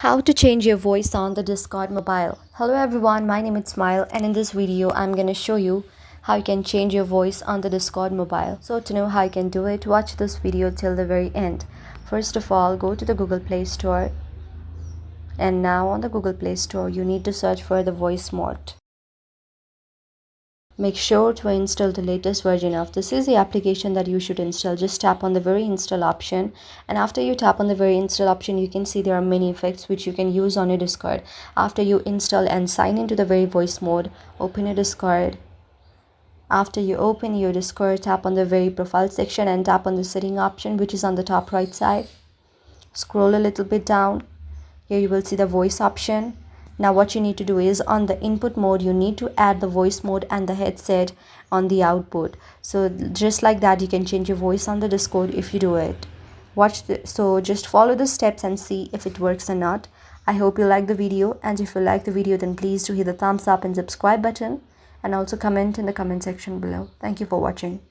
How to change your voice on the Discord mobile. Hello everyone, my name is Smile and in this video I'm going to show you how you can change your voice on the Discord mobile. So to know how you can do it, watch this video till the very end. First of all, go to the Google Play Store, and now on the Google Play Store you need to search for the voice mod. Make sure to install the latest version of this is the application that you should install. Just tap on the very install option, and after you tap on the very install option you can see there are many effects which you can use on your Discord. After you install and sign into the very voice mode, open your Discord. After you open your Discord, tap on the very profile section and tap on the setting option which is on the top right side. Scroll a little bit down. Here you will see the voice option. Now what you need to do is on the input mode you need to add the voice mode and the headset on the output. So just like that you can change your voice on the Discord if you do it. So just follow the steps and see if it works or not. I hope you like the video, and if you like the video then please do hit the thumbs up and subscribe button, and also comment in the comment section below. Thank you for watching.